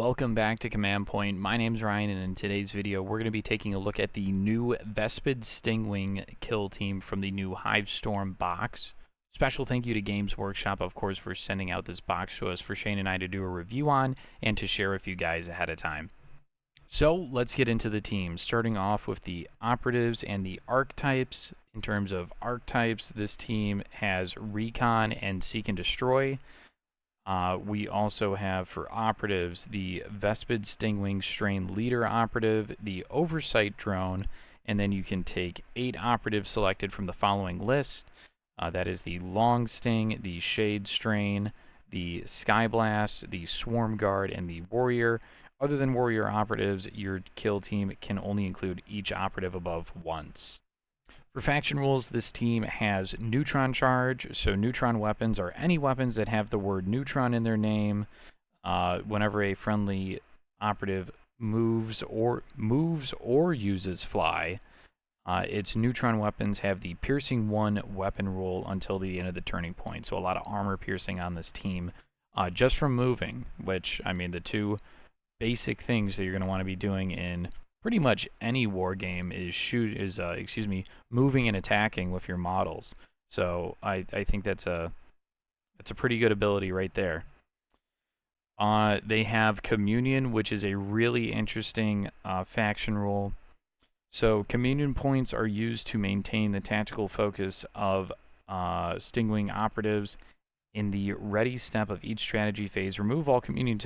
Welcome back to Command Point. My name's Ryan, and in today's video we're going to be taking a look at the new Vespid Stingwing kill team from the new Hivestorm box. Special thank you to Games Workshop, of course, for sending out this box to us for Shane and I to do a review on and to share with you guys ahead of time. So let's get into the teams, starting off with the operatives and the archetypes. In terms of archetypes, this team has Recon and Seek and Destroy. We also have for operatives the Vespid Stingwing Strain Leader operative, the Oversight Drone, and then you can take 8 operatives selected from the following list. That is the Long Sting, the Shade Strain, the Skyblast, the Swarm Guard, and the Warrior. Other than Warrior operatives, your kill team can only include each operative above once. For faction rules, this team has Neutron Charge, so neutron weapons are any weapons that have the word neutron in their name. Whenever a friendly operative moves or uses fly, its neutron weapons have the Piercing 1 weapon rule until the end of the turning point. So a lot of armor piercing on this team just from moving, which, I mean, the two basic things that you're going to want to be doing in pretty much any war game is moving and attacking with your models. So I think that's a pretty good ability right there. They have Communion, which is a really interesting faction rule. So Communion points are used to maintain the tactical focus of Stingwing operatives. In the ready step of each strategy phase, remove all Communion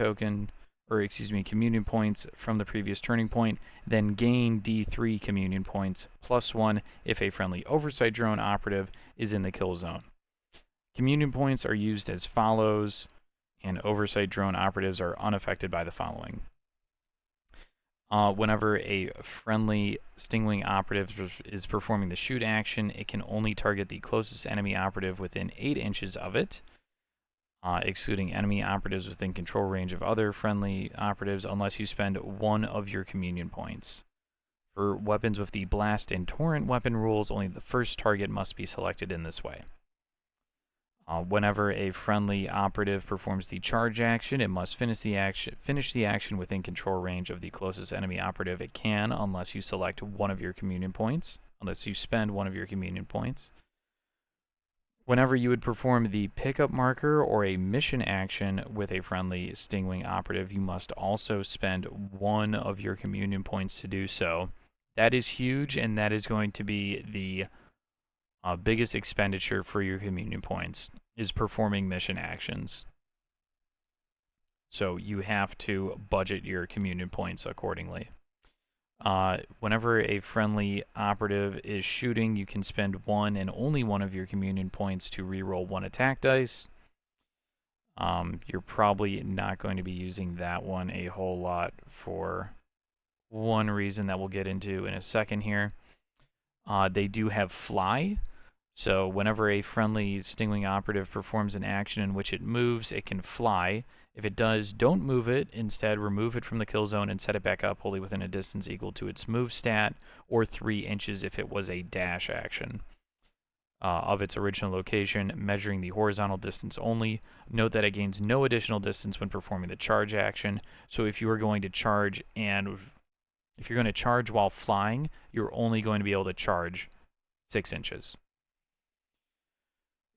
Communion points from the previous turning point, then gain D3 Communion points, +1 if a friendly Oversight Drone operative is in the kill zone. Communion points are used as follows, and Oversight Drone operatives are unaffected by the following. Whenever a friendly Stingwing operative is performing the shoot action, it can only target the closest enemy operative within 8 inches of it. Excluding enemy operatives within control range of other friendly operatives unless you spend 1 of your Communion points. For weapons with the Blast and Torrent weapon rules, only the first target must be selected in this way. Whenever a friendly operative performs the charge action, it must finish the action within control range of the closest enemy operative it can, unless you select 1 of your Communion points, unless you spend 1 of your Communion points. Whenever you would perform the pickup marker or a mission action with a friendly Stingwing operative, you must also spend 1 of your Communion points to do so. That is huge, and that is going to be the biggest expenditure for your Communion points, is performing mission actions. So you have to budget your Communion points accordingly. Whenever a friendly operative is shooting, you can spend 1 and only 1 of your Communion points to reroll 1 attack dice. You're probably not going to be using that one a whole lot for one reason that we'll get into in a second here. They do have Fly, so whenever a friendly Stingwing operative performs an action in which it moves, it can fly. If it does, don't move it. Instead, remove it from the kill zone and set it back up wholly within a distance equal to its move stat, or 3 inches if it was a dash action of its original location, measuring the horizontal distance only. Note that it gains no additional distance when performing the charge action. So if you are going to charge while flying, you're only going to be able to charge 6 inches.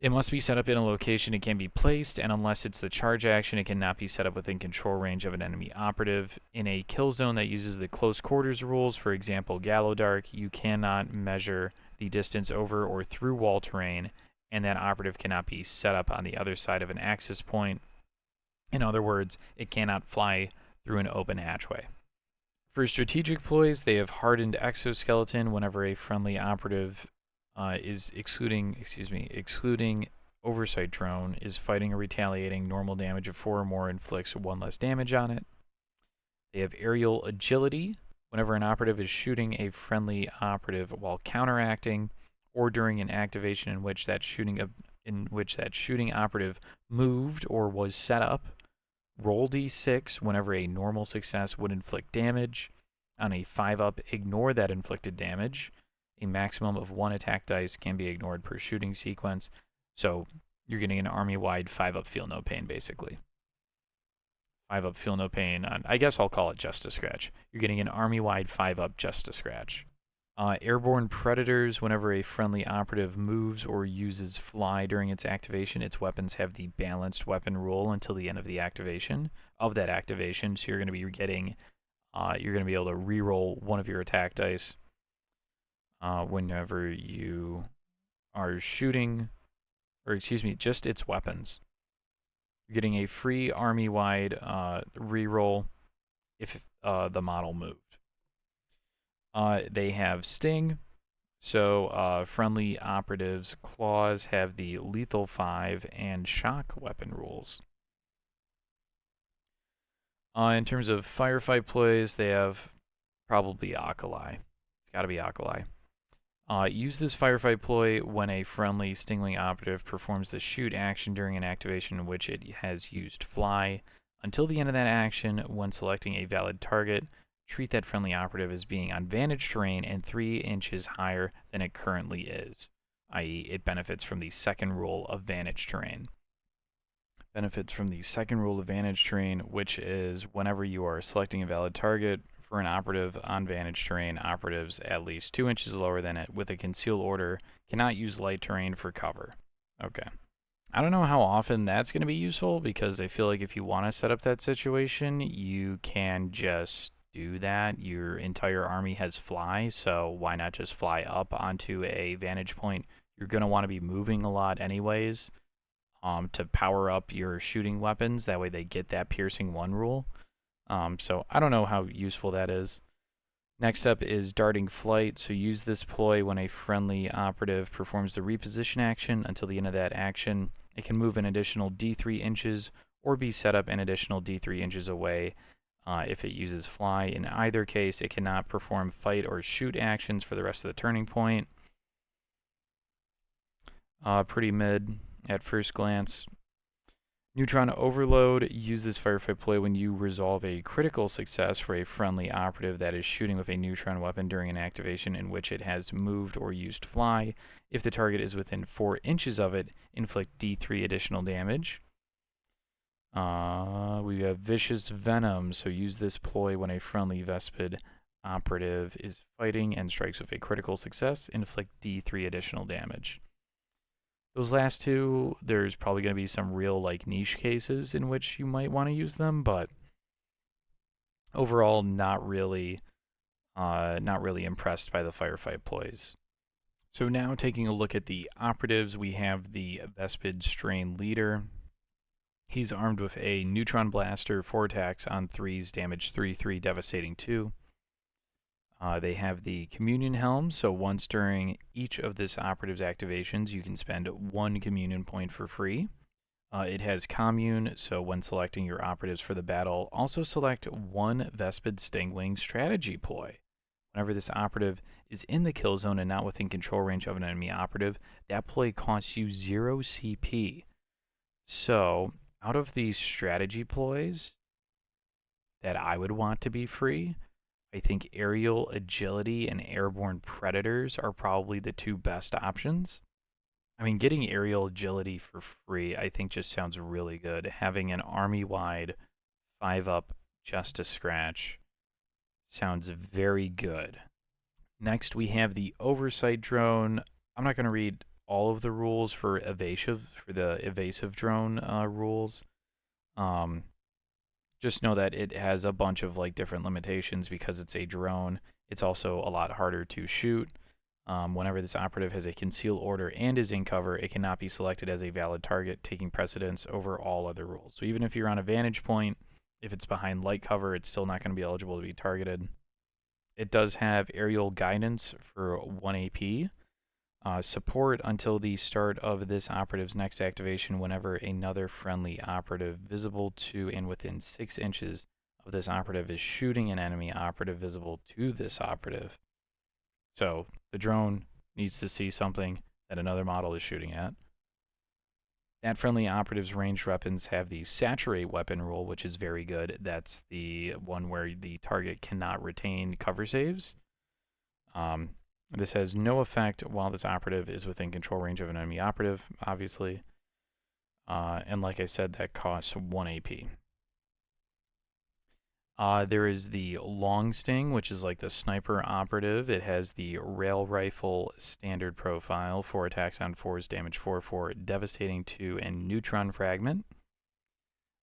It must be set up in a location it can be placed, and unless it's the charge action, it cannot be set up within control range of an enemy operative. In a kill zone that uses the close quarters rules, for example, Gallow Dark, you cannot measure the distance over or through wall terrain, and that operative cannot be set up on the other side of an access point. In other words, it cannot fly through an open hatchway. For strategic ploys, they have Hardened Exoskeleton. Whenever a friendly operative is excluding Oversight Drone, is fighting or retaliating, normal damage of 4 or more inflicts 1 less damage on it. They have Aerial Agility. Whenever an operative is shooting a friendly operative while counteracting, or during an activation in which that shooting operative moved or was set up, roll d6. Whenever a normal success would inflict damage. On a 5-up, ignore that inflicted damage. A maximum of 1 attack dice can be ignored per shooting sequence. So you're getting an army-wide 5-up feel no pain, basically. 5-up Feel No Pain. I guess I'll call it Just a Scratch. You're getting an army-wide 5-up Just a Scratch. Airborne Predators, whenever a friendly operative moves or uses fly during its activation, its weapons have the balanced weapon rule until the end of the activation of that activation. So you're going to be getting, you're going to be able to reroll one of your attack dice whenever you are shooting, or excuse me, just its weapons. You're getting a free army-wide reroll if the model moved. They have Sting. So friendly operatives' claws have the lethal 5 and shock weapon rules. In terms of firefight plays, they have probably Alkali. It's got to be Alkali. Use this firefight ploy when a friendly Stingwing operative performs the shoot action during an activation in which it has used fly. Until the end of that action, when selecting a valid target, treat that friendly operative as being on vantage terrain and 3 inches higher than it currently is, i.e. it benefits from the second rule of vantage terrain. Benefits from the second rule of vantage terrain, which is whenever you are selecting a valid target for an operative on vantage terrain, operatives at least 2 inches lower than it with a conceal order cannot use light terrain for cover. Okay. I don't know how often that's going to be useful, because I feel like if you want to set up that situation, you can just do that. Your entire army has fly, so why not just fly up onto a vantage point? You're going to want to be moving a lot anyways to power up your shooting weapons. That way they get that piercing 1 rule. So I don't know how useful that is. Next up is Darting Flight. So use this ploy when a friendly operative performs the reposition action. Until the end of that action, it can move an additional D3 inches or be set up an additional D3 inches away if it uses fly. In either case, it cannot perform fight or shoot actions for the rest of the turning point. Pretty mid at first glance. Neutron Overload. Use this firefight ploy when you resolve a critical success for a friendly operative that is shooting with a neutron weapon during an activation in which it has moved or used fly. If the target is within 4 inches of it, inflict D3 additional damage. We have Vicious Venom. So use this ploy when a friendly Vespid operative is fighting and strikes with a critical success, inflict D3 additional damage. Those last two, there's probably going to be some real like niche cases in which you might want to use them, but overall not really impressed by the firefight ploys. So now taking a look at the operatives, we have the Vespid Strain Leader. He's armed with a Neutron Blaster, 4 attacks on 3s, damage 3/3, devastating 2. They have the Communion Helm, so once during each of this operative's activations, you can spend 1 Communion point for free. It has Commune, so when selecting your operatives for the battle, also select 1 Vespid Stingwing strategy ploy. Whenever this operative is in the kill zone and not within control range of an enemy operative, that ploy costs you 0 CP. So, out of these strategy ploys that I would want to be free, I think Aerial Agility and Airborne Predators are probably the 2 best options. I mean, getting Aerial Agility for free, I think just sounds really good. Having an army-wide 5-up Just a Scratch sounds very good. Next, we have the Oversight Drone. I'm not going to read all of the rules for the evasive drone rules. Just know that it has a bunch of like different limitations because it's a drone. It's also a lot harder to shoot. Whenever this operative has a conceal order and is in cover, it cannot be selected as a valid target, taking precedence over all other rules. So even if you're on a vantage point, if it's behind light cover, it's still not going to be eligible to be targeted. It does have aerial guidance for 1 AP. Support until the start of this operative's next activation whenever another friendly operative visible to and within 6 inches of this operative is shooting an enemy operative visible to this operative. So the drone needs to see something that another model is shooting at. That friendly operative's ranged weapons have the Saturate weapon rule, which is very good. That's the one where the target cannot retain cover saves. This has no effect while this operative is within control range of an enemy operative, obviously. And like I said, that costs 1 AP. There is the long sting, which is like the sniper operative. It has the rail rifle standard profile, 4 attacks on 4s, damage 4/4, devastating 2, and neutron fragment,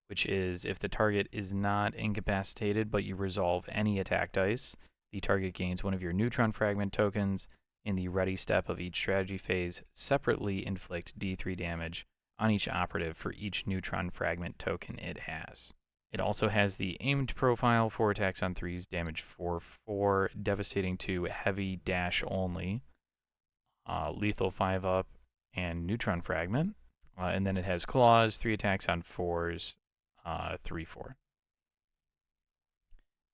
which is if the target is not incapacitated but you resolve any attack dice, the target gains one of your neutron fragment tokens. In the ready step of each strategy phase, separately inflict D3 damage on each operative for each neutron fragment token it has. It also has the aimed profile, 4 attacks on 3s, damage 4/4, devastating 2, heavy dash only, lethal 5 up, and neutron fragment. And then it has claws, 3 attacks on 4s, 3/4.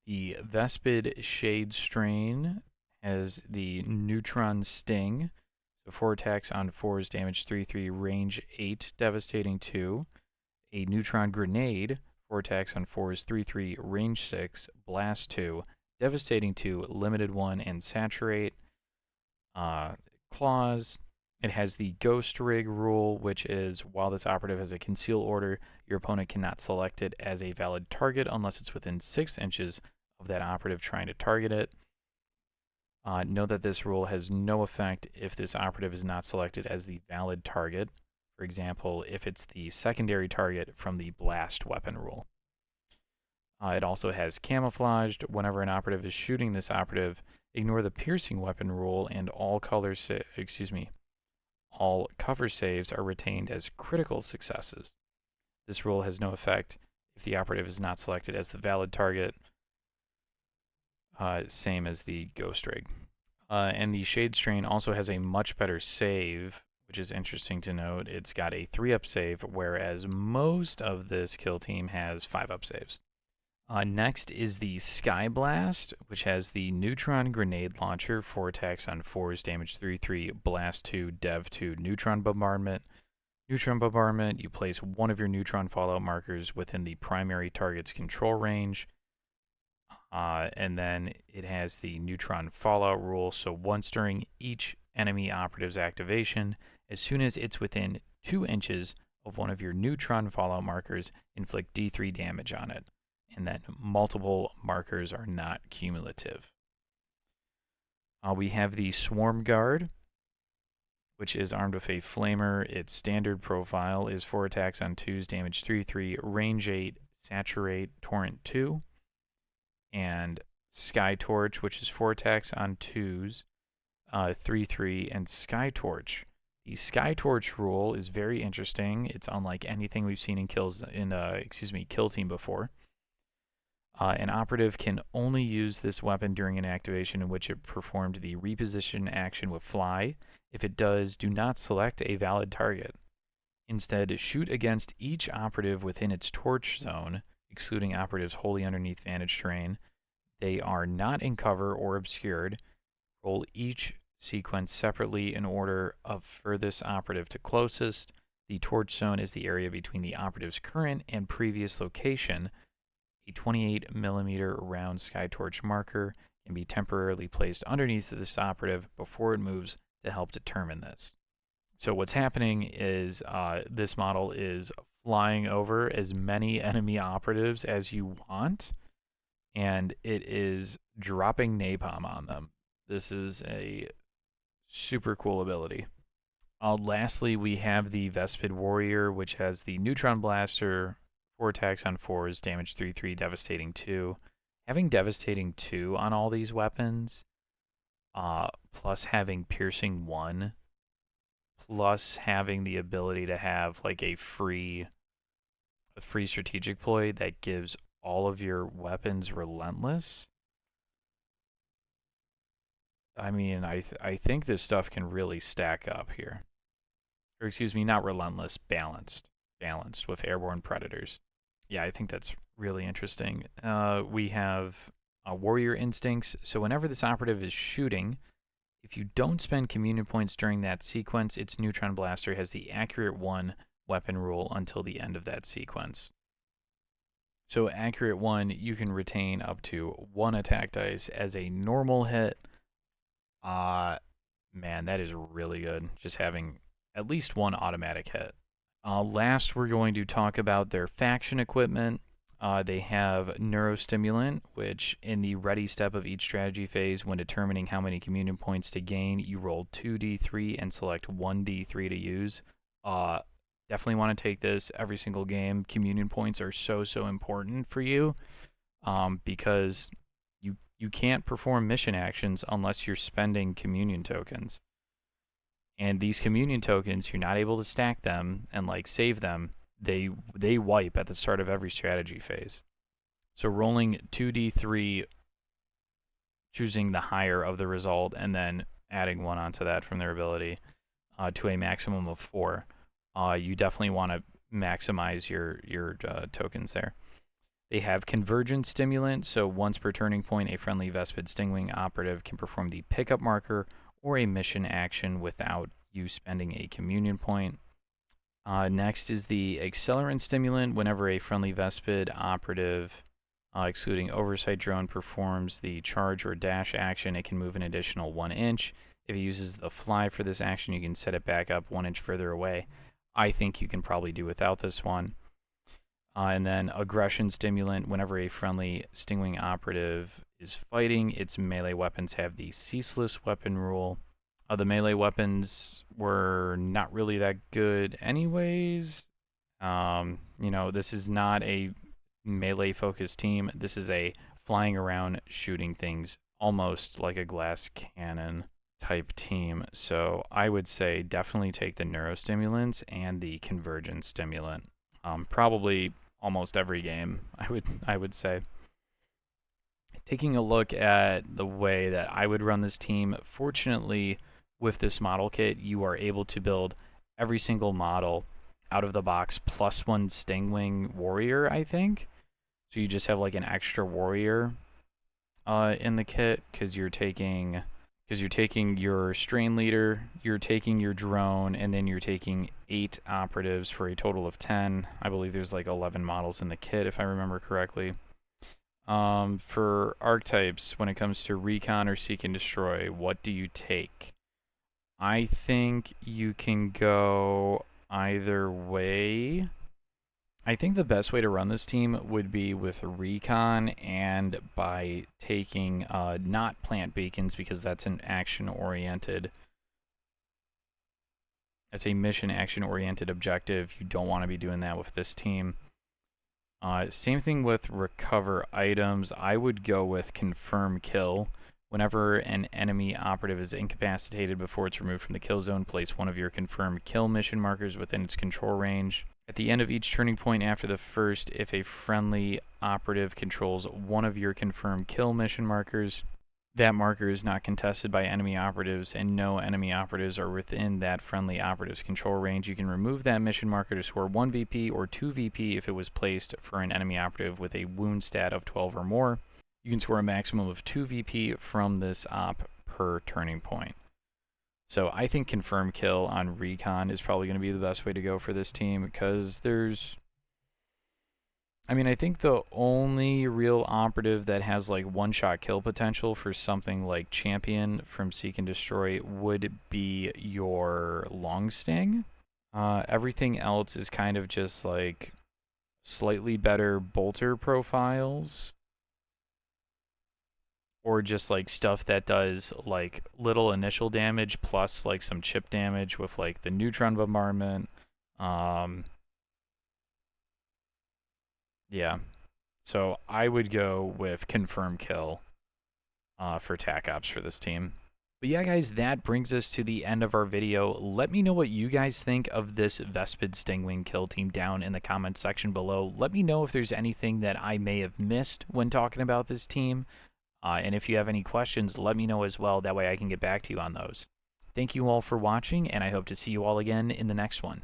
The Vespid Shade Strain has the neutron sting, so 4 attacks on 4s, damage 3/3, range 8, devastating 2. A neutron grenade, 4 attacks on 4s, 3/3, range 6, blast 2, devastating 2, limited 1, and saturate. Claws. It has the ghost rig rule, which is while this operative has a conceal order, your opponent cannot select it as a valid target unless it's within 6 inches of that operative trying to target it. Note that this rule has no effect if this operative is not selected as the valid target. For example, if it's the secondary target from the blast weapon rule. It also has camouflaged. Whenever an operative is shooting this operative, ignore the piercing weapon rule, and all cover saves are retained as critical successes. This rule has no effect if the operative is not selected as the valid target. Same as the ghost rig. And the Shade Strain also has a much better save, which is interesting to note. It's got a 3-up save, whereas most of this kill team has 5-up saves. Next is the Sky Blast, which has the neutron grenade launcher, 4 attacks on 4s, damage 3/3, blast 2, dev 2, neutron bombardment. Neutron bombardment, you place one of your neutron fallout markers within the primary target's control range. And then it has the neutron fallout rule, so once during each enemy operative's activation, as soon as it's within 2 inches of one of your neutron fallout markers, inflict D3 damage on it. And that multiple markers are not cumulative. We have the Swarm Guard, which is armed with a flamer. Its standard profile is 4 attacks on 2s, damage 3/3, range 8, saturate, torrent 2. And Sky Torch, which is 4 attacks on 2s, 3/3, and Sky Torch. The Sky Torch rule is very interesting. It's unlike anything we've seen in Kill Team before. An operative can only use this weapon during an activation in which it performed the reposition action with fly. If it does, do not select a valid target. Instead, shoot against each operative within its torch zone, excluding operatives wholly underneath vantage terrain. They are not in cover or obscured. Roll each sequence separately in order of furthest operative to closest. The torch zone is the area between the operative's current and previous location. A 28mm round Sky Torch marker can be temporarily placed underneath this operative before it moves to help determine this. So what's happening is this model is flying over as many enemy operatives as you want, and it is dropping napalm on them. This is a super cool ability. Lastly, we have the Vespid Warrior, which has the Neutron Blaster, 4 attacks on 4s, damage 3/3, devastating 2. Having devastating 2 on all these weapons, plus having piercing 1, plus having the ability to have like a free strategic ploy that gives all of your weapons relentless. I mean, I think this stuff can really stack up here. Or excuse me, not relentless, balanced with airborne predators. Yeah, I think that's really interesting. We have warrior instincts. So whenever this operative is shooting, if you don't spend communion points during that sequence, its neutron blaster has the accurate 1 weapon rule until the end of that sequence. So accurate 1, you can retain up to 1 attack dice as a normal hit. Man, that is really good. Just having at least 1 automatic hit. Last, we're going to talk about their faction equipment. They have neurostimulant, which in the ready step of each strategy phase, when determining how many communion points to gain, you roll 2d3 and select 1d3 to use. Definitely want to take this every single game. Communion points are so important for you, because you can't perform mission actions unless you're spending communion tokens. And these communion tokens, you're not able to stack them and like save them. They wipe at the start of every strategy phase. So rolling 2d3, choosing the higher of the result, and then adding 1 onto that from their ability, to a maximum of 4. You definitely want to maximize your tokens there. They have convergence stimulant, so once per turning point, a friendly Vespid Stingwing operative can perform the pickup marker or a mission action without you spending a communion point. Next is the accelerant stimulant. Whenever a friendly Vespid operative, excluding oversight drone, performs the charge or dash action, it can move an additional 1 inch. If it uses the fly for this action, you can set it back up 1 inch further away. I think you can probably do without this one. And then aggression stimulant. Whenever a friendly Stingwing operative is fighting, its melee weapons have the ceaseless weapon rule. The melee weapons were not really that good anyways. This is not a melee-focused team. This is a flying around, shooting things, almost like a glass cannon type team. So I would say definitely take the neurostimulants and the convergence stimulant. Probably almost every game, I would say. Taking a look at the way that I would run this team, fortunately, with this model kit, you are able to build every single model out of the box plus 1 Stingwing warrior, I think. So you just have like an extra warrior in the kit, because you're taking your strain leader, you're taking your drone, and then you're taking 8 operatives for a total of 10. I believe there's like 11 models in the kit, if I remember correctly. For archetypes, when it comes to recon or seek and destroy, what do you take? I think you can go either way. I think the best way to run this team would be with recon and by taking not plant beacons, because that's an action-oriented. That's a mission action-oriented objective. You don't want to be doing that with this team. Same thing with recover items. I would go with confirm kill. Whenever an enemy operative is incapacitated before it's removed from the kill zone, place 1 of your confirmed kill mission markers within its control range. At the end of each turning point after the first, if a friendly operative controls 1 of your confirmed kill mission markers, that marker is not contested by enemy operatives and no enemy operatives are within that friendly operative's control range. You can remove that mission marker to score 1 VP or 2 VP if it was placed for an enemy operative with a wound stat of 12 or more. You can score a maximum of 2 VP from this op per turning point. So I think confirm kill on recon is probably going to be the best way to go for this team, because I think the only real operative that has like one-shot kill potential for something like champion from seek and destroy would be your long sting. Everything else is kind of just like slightly better bolter profiles, or just like stuff that does like little initial damage plus like some chip damage with like the neutron bombardment. Yeah. So I would go with confirm kill for TAC Ops for this team. But yeah, guys, that brings us to the end of our video. Let me know what you guys think of this Vespid Stingwing kill team down in the comments section below. Let me know if there's anything that I may have missed when talking about this team. And if you have any questions, let me know as well. That way I can get back to you on those. Thank you all for watching, and I hope to see you all again in the next one.